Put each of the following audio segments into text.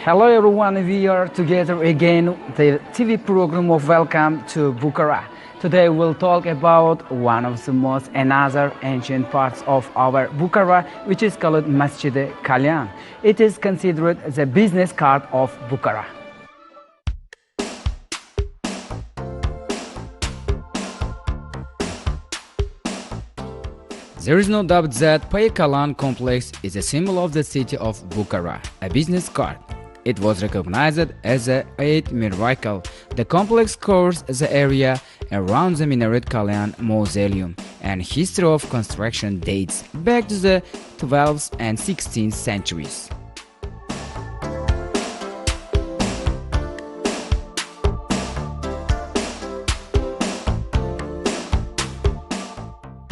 Hello everyone, we are together again, the TV program of Welcome to Bukhara. Today we'll talk about one of the most another ancient parts of our Bukhara, which is called Masjid Kalyan. It is considered the business card of Bukhara. There is no doubt that Kalan complex is a symbol of the city of Bukhara, a business card. It was recognized as a eighth miracle. The complex covers the area around the Minaret Kalyan Mausoleum, and history of construction dates back to the 12th and 16th centuries.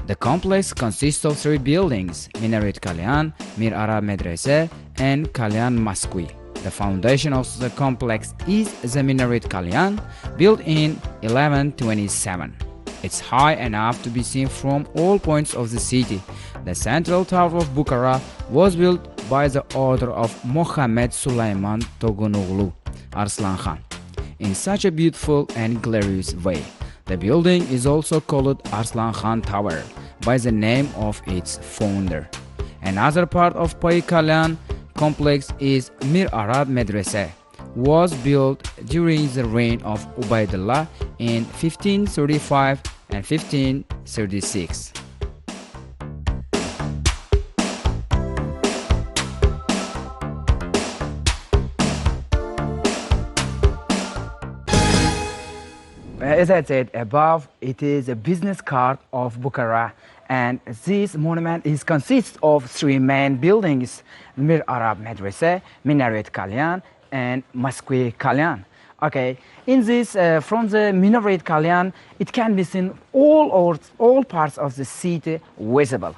The complex consists of three buildings: Minaret Kalyan, Mir Arab Medrese, and Kalyan Masqui. The foundation of the complex is the Minaret Kalyan, built in 1127. It's high enough to be seen from all points of the city. The central tower of Bukhara was built by the order of Mohammed Sulaiman Togunoglu Arslan Khan in such a beautiful and glorious way. The building is also called Arslan Khan Tower by the name of its founder. Another part of Kalyan complex is Mir Arab Medrese, was built during the reign of Ubaidullah in 1535 and 1536. As I said above, it is a business card of Bukhara, and this monument consists of three main buildings: Mir Arab Medrese, Minaret Kalyan, and Masqui Kalyan. Okay, in this, from the Minaret Kalyan, it can be seen all parts of the city visible.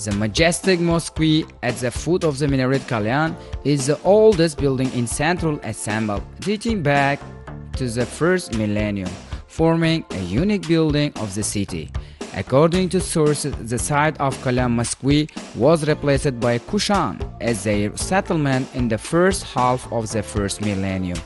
The majestic mosque at the foot of the Minaret Kalyan is the oldest building in central Istanbul, dating back to the first millennium, forming a unique building of the city. According to sources, the site of Kalyan Mosque was replaced by Kushan as their settlement in the first half of the first millennium.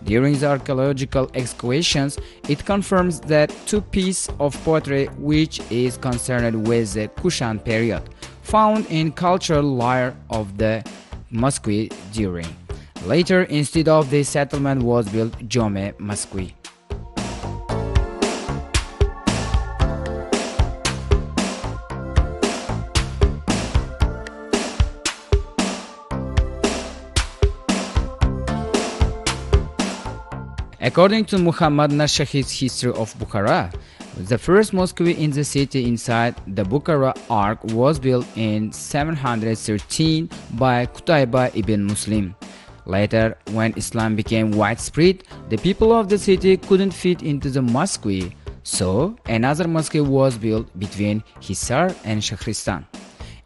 During the archaeological excavations, it confirms that two pieces of pottery which is concerned with the Kushan period, found in cultural layer of the mosque during. Later, instead of this settlement was built Jome Mosque. According to Muhammad Nashahid's History of Bukhara, the first mosque in the city inside the Bukhara Arc was built in 713 by Qutayba ibn Muslim. Later, when Islam became widespread, the people of the city couldn't fit into the mosque, so another mosque was built between Hisar and Shahristan.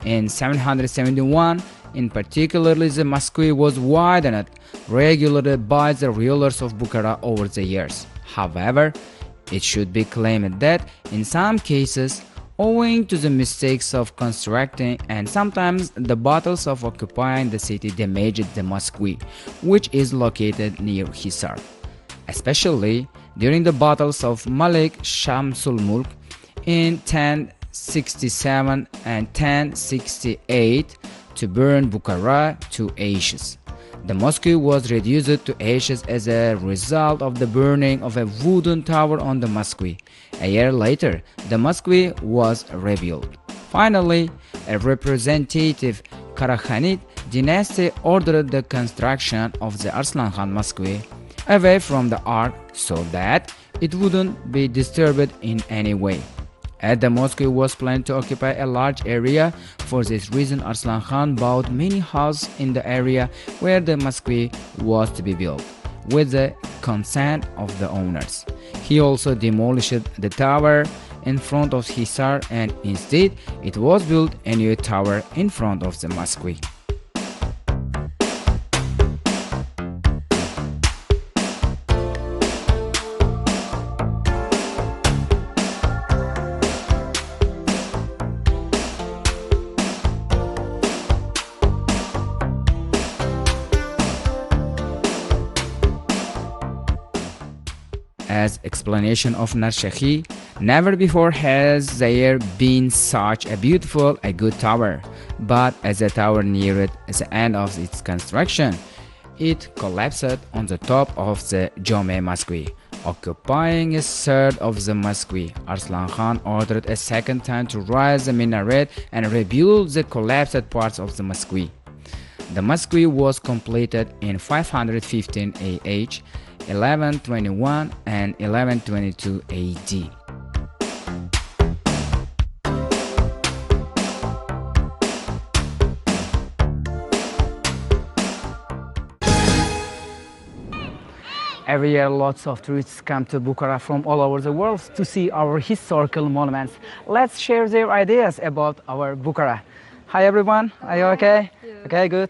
In 771, in particular, the mosque was widened regularly by the rulers of Bukhara over the years. However, it should be claimed that in some cases, owing to the mistakes of constructing and sometimes the battles of occupying the city damaged the mosque, which is located near Hisar, especially during the battles of Malik Shamsul Mulk in 1067 and 1068 to burn Bukhara to ashes. The mosque was reduced to ashes as a result of the burning of a wooden tower on the mosque. A year later, the mosque was rebuilt. Finally, a representative Karaghanid dynasty ordered the construction of the Arslan Khan Mosque away from the Ark so that it wouldn't be disturbed in any way. As the mosque was planned to occupy a large area, for this reason Arslan Khan bought many houses in the area where the mosque was to be built. with the consent of the owners. He also demolished the tower in front of Hisar, and instead it was built a new tower in front of the mosque. As explanation of Narshahi, never before has there been such a beautiful, a good tower. But as the tower neared the end of its construction, it collapsed on the top of the Jome Mosque, occupying a third of the mosque. Arslan Khan ordered a second time to raise the minaret and rebuild the collapsed parts of the mosque. The mosque was completed in 515 AH, 1121 and 1122 AD. Every year, lots of tourists come to Bukhara from all over the world to see our historical monuments. Let's share their ideas about our Bukhara. Hi everyone, are you okay? Yeah. Okay, good.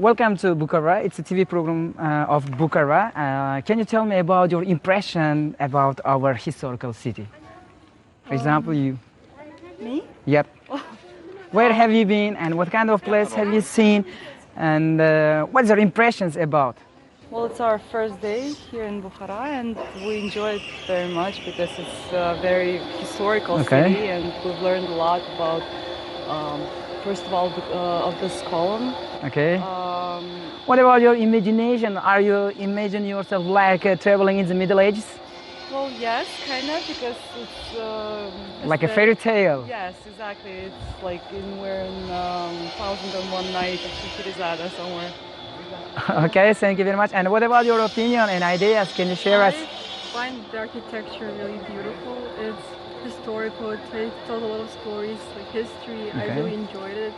Welcome to Bukhara. It's a TV program of Bukhara. Can you tell me about your impression about our historical city? For example, you. Me? Yep. Where have you been and what kind of place have you seen? And what's your impressions about? Well, it's our first day here in Bukhara and we enjoy it very much because it's a very historical Okay. city and we've learned a lot about, first of all, of this column. Okay. Um, What about your imagination? Are you imagine yourself like traveling in the Middle Ages? well, yes, kind of, because it's Like a fairy tale? Yes, exactly. It's like we're in 1001 Night of Shikirizada somewhere. Okay, thank you very much. And what about your opinion and ideas? Can you share us? I find the architecture really beautiful. It's historical. It tells a lot of stories, like history. Okay. I really enjoyed it.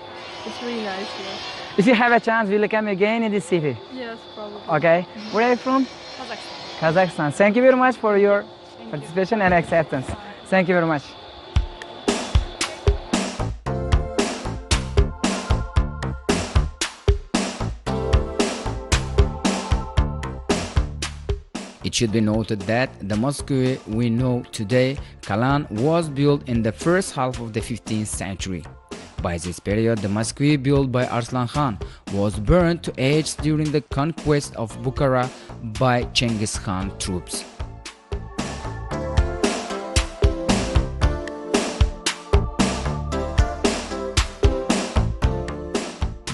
It's really nice here. If you have a chance, will you come again in this city? Yes, probably. Okay. Where are you from? Kazakhstan. Kazakhstan. Thank you very much for your Thank you. participation and acceptance. Thank you very much. It should be noted that the mosque we know today, Kalan, was built in the first half of the 15th century. By this period, the mosque built by Arslan Khan was burned to ashes during the conquest of Bukhara by Genghis Khan troops.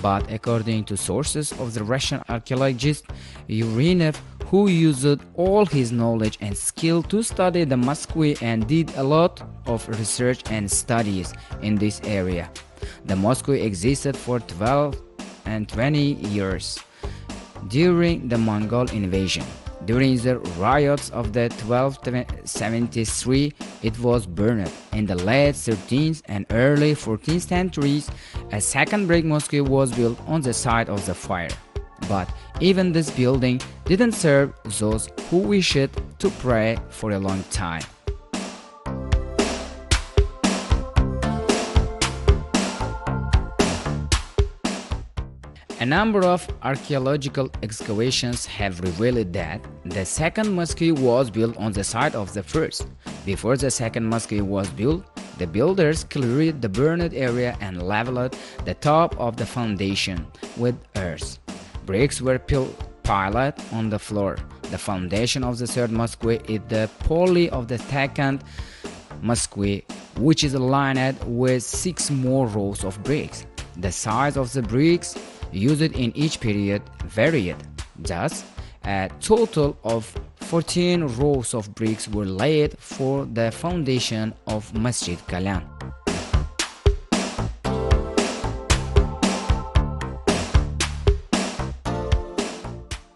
But according to sources of the Russian archaeologist Urinev, who used all his knowledge and skill to study the mosque and did a lot of research and studies in this area. The mosque existed for 12 and 20 years during the Mongol invasion. During the riots of the 1273, it was burned. In the late 13th and early 14th centuries, a second brick mosque was built on the site of the fire. But even this building didn't serve those who wished to pray for a long time. A number of archaeological excavations have revealed that the second mosque was built on the site of the first. Before the second mosque was built, the builders cleared the burned area and leveled the top of the foundation with earth. Bricks were piled on the floor. The foundation of the third mosque is the poly of the second mosque, which is lined with 6 more rows of bricks. The size of the bricks used in each period varied. Thus, a total of 14 rows of bricks were laid for the foundation of Masjid Kalan.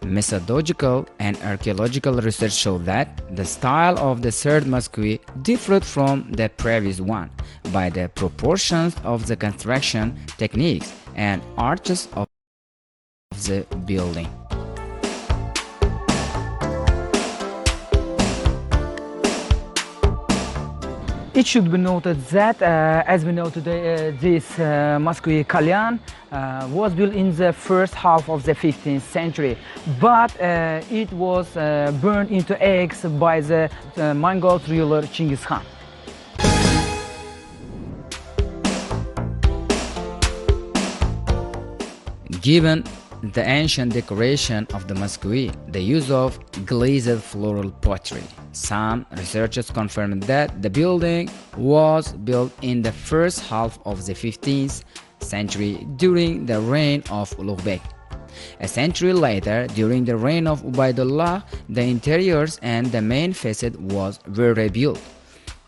Methodological and archaeological research show that the style of the third mosque differed from the previous one by the proportions of the construction techniques and arches of the building. It should be noted that, as we know today, this Moscow Kalyan was built in the first half of the 15th century, but it was burned into eggs by the Mongol ruler Genghis Khan. Given the ancient decoration of the Moscow, the use of glazed floral pottery, some researchers confirmed that the building was built in the first half of the 15th century during the reign of Ulugh. A century later, during the reign of Ubaydullah, the interiors and the main facade were rebuilt.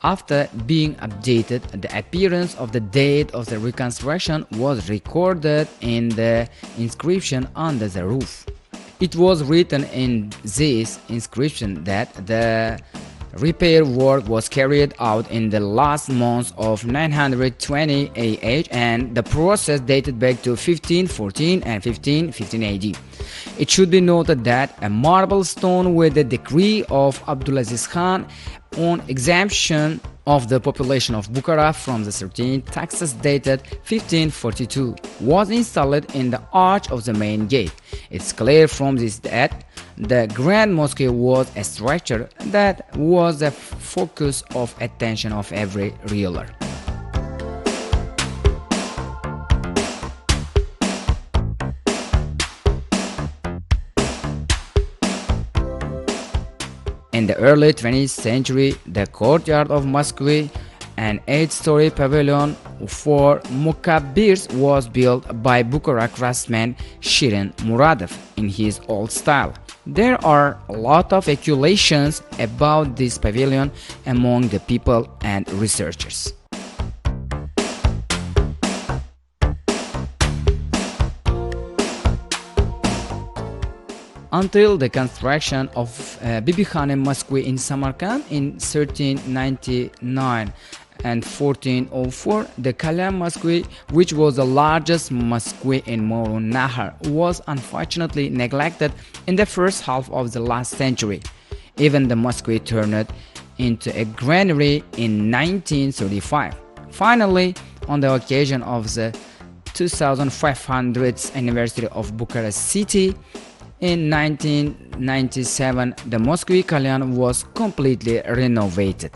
After being updated, the appearance of the date of the reconstruction was recorded in the inscription under the roof. It was written in this inscription that the repair work was carried out in the last months of 920 AH and the process dated back to 1514 and 1515 AD. It should be noted that a marble stone with the decree of Abdulaziz Khan on exemption of the population of Bukhara from the certain taxes dated 1542 was installed in the arch of the main gate. It's clear from this that the Grand Mosque was a structure that was the focus of attention of every ruler. In the early 20th century, the courtyard of Moscow, an 8-story pavilion for Mukabbirs, was built by Bukhara craftsman Shirin Muradov in his old style. There are a lot of speculations about this pavilion among the people and researchers. Until the construction of Bibi Khanem Mosque in Samarkand in 1399 and 1404, the Kalyan Mosque, which was the largest mosque in Morun Nahar, was unfortunately neglected in the first half of the last century. Even the mosque turned into a granary in 1935. Finally, on the occasion of the 2500th anniversary of Bukhara city, in 1997, the Mosque Kalyan was completely renovated.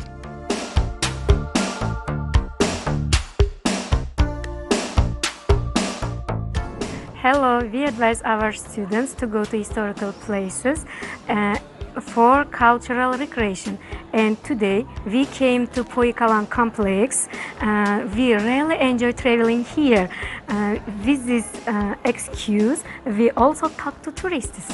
Hello, we advise our students to go to historical places for cultural recreation. And today we came to Poykalan complex. We really enjoy traveling here. With this excuse, we also talk to tourists.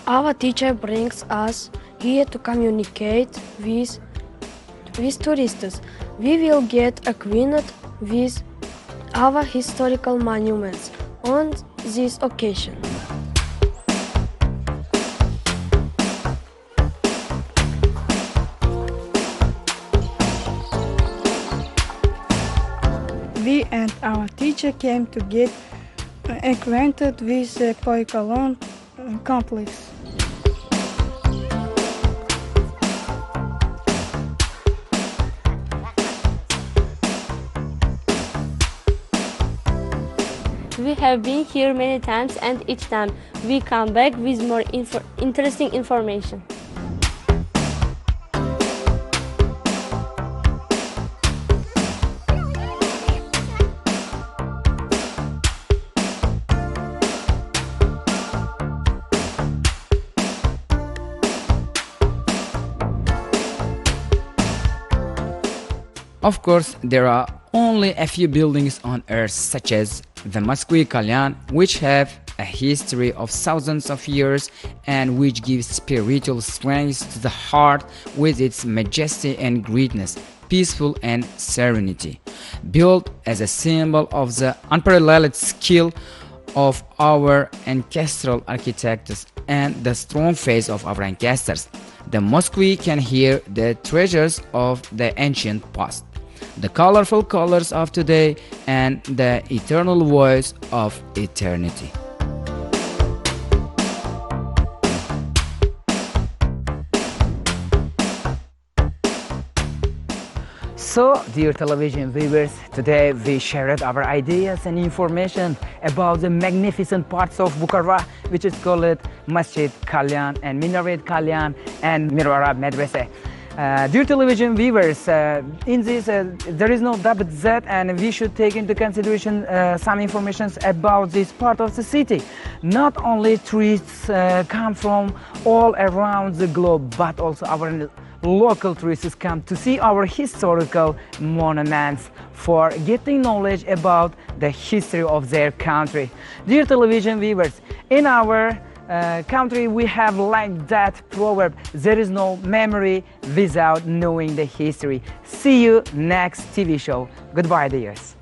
Our teacher brings us here to communicate with tourists. We will get acquainted with our historical monuments on this occasion. We and our teacher came to get acquainted with the Poykalan complex. We have been here many times and each time we come back with more interesting information. Of course, there are only a few buildings on earth such as the Mosque Kalyan, which have a history of thousands of years and which gives spiritual strength to the heart with its majesty and greatness, peaceful and serenity. Built as a symbol of the unparalleled skill of our ancestral architects and the strong faith of our ancestors, the mosque can hear the treasures of the ancient past. The colorful colors of today and the eternal voice of eternity. So, dear television viewers, today we shared our ideas and information about the magnificent parts of Bukhara, which is called Masjid Kalyan and Minaret Kalyan and Mirwara Madrasa. Dear television viewers, in this there is no doubt that, and we should take into consideration some information about this part of the city. Not only tourists come from all around the globe, but also our local tourists come to see our historical monuments for getting knowledge about the history of their country. Dear television viewers, in our country we have like that proverb, there is no memory without knowing the history. See you next TV show. Goodbye, dears.